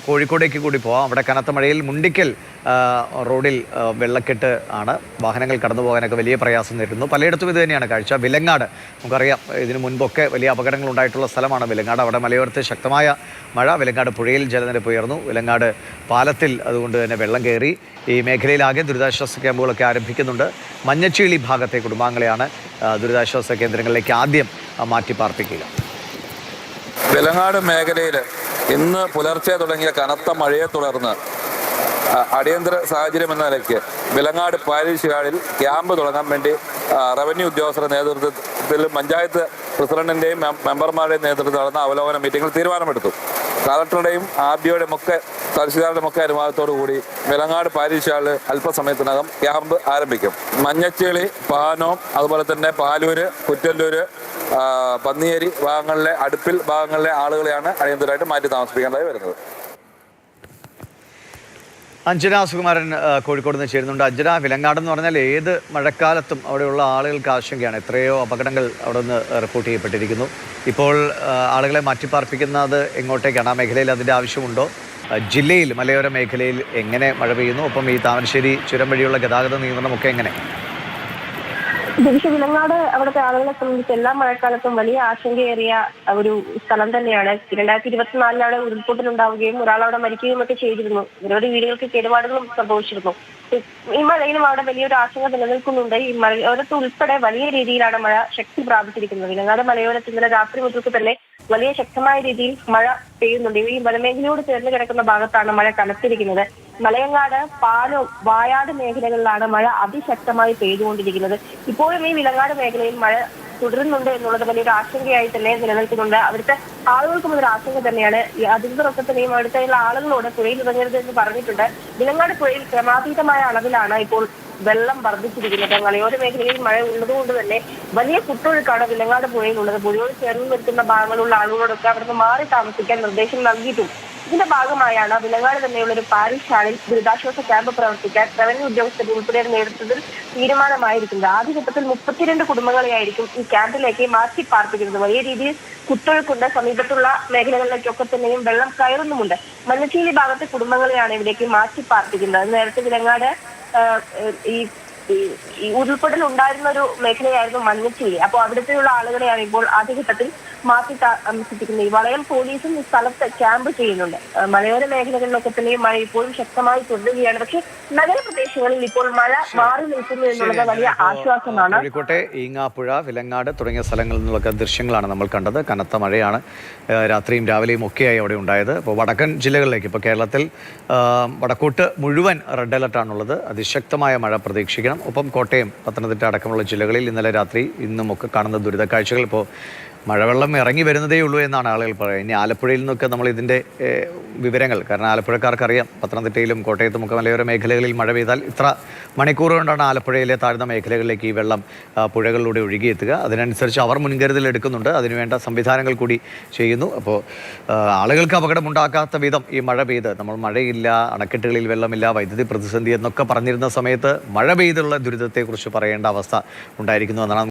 കോഴിക്കോടേക്ക് കൂടി പോവാം. അവിടെ കനത്ത മഴയിൽ മുണ്ടിക്കൽ റോഡിൽ വെള്ളക്കെട്ട് ആണ്. വാഹനങ്ങൾ കടന്നു പോകാനൊക്കെ വലിയ പ്രയാസം നേരിടുന്നു. പലയിടത്തും ഇത് തന്നെയാണ് കാഴ്ച. വിലങ്ങാട് നമുക്കറിയാം, ഇതിനു മുൻപൊക്കെ വലിയ അപകടങ്ങൾ ഉണ്ടായിട്ടുള്ള സ്ഥലമാണ് വിലങ്ങാട്. അവിടെ മലയോരത്ത് ശക്തമായ മഴ. വിലങ്ങാട് പുഴയിൽ ജലനിരപ്പ് ഉയർന്നു. വിലങ്ങാട് പാലത്തിൽ അതുകൊണ്ട് തന്നെ വെള്ളം കയറി. ഈ മേഖലയിലാകെ ദുരിതാശ്വാസ ക്യാമ്പുകളൊക്കെ ആരംഭിക്കുന്നുണ്ട്. മഞ്ഞച്ചീളി ഭാഗത്തെ കുടുംബാംഗങ്ങളെയാണ് ദുരിതാശ്വാസ കേന്ദ്രങ്ങളിലേക്ക് ആദ്യം മാറ്റിപ്പാർപ്പിക്കുക. വിലങ്ങാട് മേഖലയിൽ ഇന്ന് പുലർച്ചെ തുടങ്ങിയ കനത്ത മഴയെ തുടർന്ന് അടിയന്തര സാഹചര്യം എന്ന നിലയ്ക്ക് വിലങ്ങാട് പാരിഷ് ഹാളിൽ ക്യാമ്പ് തുടങ്ങാൻ വേണ്ടി റവന്യൂ ഉദ്യോഗസ്ഥരുടെ നേതൃത്വത്തിൽ പഞ്ചായത്ത് പ്രസിഡന്റിന്റെയും മെമ്പർമാരുടെയും നേതൃത്വത്തിൽ നടന്ന അവലോകന മീറ്റിംഗിൽ തീരുമാനമെടുത്തു. കളക്ടറുടെയും ആർഡിഒയുടെയും ഒക്കെ തഹസിൽദാരുടെയും ഒക്കെ അനുവാദത്തോടു കൂടി വിലങ്ങാട് പാരിഷ് ഹാളിൽ അല്പസമയത്തിനകം ക്യാമ്പ് ആരംഭിക്കും. മഞ്ഞച്ചേളി, പാനോം, അതുപോലെ തന്നെ പാലൂര്, കുറ്റല്ലൂര്, പന്നിയേരി ഭാഗങ്ങളിലെ അടുപ്പിൽ ഭാഗങ്ങളിലെ ആളുകളെയാണ് അടിയന്തരമായിട്ട് മാറ്റി താമസിപ്പിക്കേണ്ടതായി വരുന്നത്. അഞ്ജന സുകുമാരൻ കോഴിക്കോട് നിന്ന് ചേരുന്നുണ്ട്. അഞ്ജന, വിലങ്ങാട് എന്ന് പറഞ്ഞാൽ ഏത് മഴക്കാലത്തും അവിടെയുള്ള ആളുകൾക്ക് ആശങ്കയാണ്. എത്രയോ അപകടങ്ങൾ അവിടെ നിന്ന് റിപ്പോർട്ട് ചെയ്യപ്പെട്ടിരിക്കുന്നു. ഇപ്പോൾ ആളുകളെ മാറ്റിപ്പാർപ്പിക്കുന്നത് എങ്ങോട്ടേക്കാണ്? ആ മേഖലയിൽ അതിൻ്റെ ആവശ്യമുണ്ടോ? ജില്ലയിൽ മലയോര മേഖലയിൽ എങ്ങനെ മഴ പെയ്യുന്നു? ഒപ്പം ഈ താമരശ്ശേരി ചുരം വഴിയുള്ള ഗതാഗത നിയന്ത്രണമൊക്കെ എങ്ങനെ? വിലങ്ങാട് അവിടുത്തെ ആളുകളെ സംബന്ധിച്ച് എല്ലാ മഴക്കാലത്തും വലിയ ആശങ്കയേറിയ ഒരു സ്ഥലം തന്നെയാണ്. 2024 അവിടെ ഉരുൾപൊട്ടലുണ്ടാവുകയും ഒരാളവിടെ മരിക്കുകയും ഒക്കെ ചെയ്തിരുന്നു. നിരവധി വീടുകൾക്ക് കേടുപാടുകളും സംഭവിച്ചിരുന്നു. ഈ മഴയിലും അവിടെ വലിയൊരു ആശങ്ക നിലനിൽക്കുന്നുണ്ട്. ഈ മലയോരത്ത് ഉൾപ്പെടെ വലിയ രീതിയിലാണ് മഴ ശക്തി പ്രാപിച്ചിരിക്കുന്നത്. വിലങ്ങാട് മലയോരത്ത് ഇന്നലെ രാത്രി മുതൽക്ക് തന്നെ വലിയ ശക്തമായ രീതിയിൽ മഴ പെയ്യുന്നുണ്ട്. ഈ വനമേഖലയോട് ചേർന്ന് കിടക്കുന്ന ഭാഗത്താണ് മഴ കനത്തിരിക്കുന്നത്. മലയങ്ങാട്, പാലം, വായാട് മേഖലകളിലാണ് മഴ അതിശക്തമായി പെയ്തുകൊണ്ടിരിക്കുന്നത്. ഇപ്പോഴും ഈ വിലങ്ങാട് മേഖലയിൽ മഴ തുടരുന്നുണ്ട് എന്നുള്ളത് വലിയൊരു ആശങ്കയായി തന്നെ നിലനിൽക്കുന്നുണ്ട്. അവിടുത്തെ ആളുകൾക്കും ഒരു ആശങ്ക തന്നെയാണ്. അധികൃതരൊക്കെ തന്നെയും അവിടുത്തെയുള്ള ആളുകളോട് പുഴയിൽ ഇറങ്ങരുത് എന്ന് പറഞ്ഞിട്ടുണ്ട്. വിലങ്ങാട് പുഴയിൽ ക്രമാതീതമായ അളവിലാണ് ഇപ്പോൾ വെള്ളം വർദ്ധിച്ചിരിക്കുന്നത്. മലയോര മേഖലയിൽ മഴ ഉള്ളതുകൊണ്ട് തന്നെ വലിയ കുത്തൊഴുക്കാണ് വിലങ്ങാട് പുഴയിലുള്ളത്. പുഴയോട് ചേർന്ന് നിൽക്കുന്ന ഭാഗങ്ങളുള്ള ആളുകളോടൊക്കെ അവിടുന്ന് മാറി താമസിക്കാൻ നിർദ്ദേശം നൽകിയിട്ടും ഇതിന്റെ ഭാഗമായാണ് വിലങ്ങാട് തന്നെയുള്ള ഒരു പാരിഷ് ഹാളിൽ ദുരിതാശ്വാസ ക്യാമ്പ് പ്രവർത്തിക്കാൻ റവന്യൂ ഉദ്യോഗസ്ഥരുടെ ഉൾപ്പെടെയുടെ നേതൃത്വത്തിൽ തീരുമാനമായിരിക്കുന്നത്. ആദ്യഘട്ടത്തിൽ 32 കുടുംബങ്ങളെയായിരിക്കും ഈ ക്യാമ്പിലേക്ക് മാറ്റി പാർപ്പിക്കുന്നത്. വലിയ രീതിയിൽ കുത്തൊഴുക്കുണ്ട്. സമീപത്തുള്ള മേഖലകളിലേക്കൊക്കെ തന്നെയും വെള്ളം കയറുന്നുമുണ്ട്. മഞ്ഞച്ചീലി ഭാഗത്തെ കുടുംബങ്ങളെയാണ് ഇവിടേക്ക് മാറ്റി പാർപ്പിക്കുന്നത്. നേരത്തെ വിലങ്ങാട് ഈ ഉരുൾപൊട്ടൽ ഉണ്ടായിരുന്ന ഒരു മേഖലയായിരുന്നു മഞ്ഞച്ചീലി. അപ്പോൾ അവിടുത്തെയുള്ള ആളുകളെയാണ് ഇപ്പോൾ ആദ്യഘട്ടത്തിൽ മാറ്റി താമസിപ്പിക്കുന്നത്. ഈ വളയം പോലീസും ഈ സ്ഥലത്ത് ക്യാമ്പ് ചെയ്യുന്നുണ്ട്. മലയോര മേഖലകളിലൊക്കെ തന്നെയും മഴ ഇപ്പോഴും ശക്തമായി തുടരുകയാണ്. പക്ഷേ നഗരപ്രദേശങ്ങളിൽ ഇപ്പോൾ മഴ മാറി നിൽക്കുന്നു എന്നുള്ളത് വലിയ ആശ്വാസമാണ്. കോഴിക്കോട്ടെ ഈങ്ങാപ്പുഴ, വിലങ്ങാട് തുടങ്ങിയ സ്ഥലങ്ങളിൽ നിന്നുള്ള ദൃശ്യങ്ങളാണ് നമ്മൾ കണ്ടത്. കനത്ത മഴയാണ് രാത്രിയും രാവിലെയും ഒക്കെയായി അവിടെ ഉണ്ടായത്. ഇപ്പോൾ വടക്കൻ ജില്ലകളിലേക്ക്, ഇപ്പോൾ കേരളത്തിൽ വടക്കോട്ട് മുഴുവൻ റെഡ് അലർട്ടാണുള്ളത്. അതിശക്തമായ മഴ പ്രതീക്ഷിക്കണം. ഒപ്പം കോട്ടയം, പത്തനംതിട്ട അടക്കമുള്ള ജില്ലകളിൽ ഇന്നലെ രാത്രി ഇന്നും ഒക്കെ കാണുന്ന ദുരിത കാഴ്ചകൾ. ഇപ്പോൾ മഴവെള്ളം ഇറങ്ങി വരുന്നതേ ഉള്ളൂ എന്നാണ് ആളുകൾ പറയുന്നത്. ഇനി ആലപ്പുഴയിൽ നിന്നൊക്കെ നമ്മൾ ഇതിൻ്റെ വിവരങ്ങൾ, കാരണം ആലപ്പുഴക്കാർക്കറിയാം, പത്തനംതിട്ടയിലും കോട്ടയത്തും ഒക്കെ മലയോര മേഖലകളിൽ മഴ പെയ്താൽ ഇത്ര മണിക്കൂർ കൊണ്ടാണ് ആലപ്പുഴയിലെ താഴ്ന്ന മേഖലകളിലേക്ക് ഈ വെള്ളം പുഴകളിലൂടെ ഒഴുകിയെത്തുക. അതിനനുസരിച്ച് അവർ മുൻകരുതൽ എടുക്കുന്നുണ്ട്. അതിനുവേണ്ട സംവിധാനങ്ങൾ കൂടി ചെയ്യുന്നു. അപ്പോൾ ആളുകൾക്ക് അപകടമുണ്ടാക്കാത്ത വിധം ഈ മഴ പെയ്ത്, നമ്മൾ മഴയില്ല, അണക്കെട്ടുകളിൽ വെള്ളമില്ല, വൈദ്യുതി പ്രതിസന്ധി എന്നൊക്കെ പറഞ്ഞിരുന്ന സമയത്ത് മഴ പെയ്തുള്ള ദുരിതത്തെക്കുറിച്ച് പറയേണ്ട അവസ്ഥ ഉണ്ടായിരിക്കുന്നു എന്നാണ്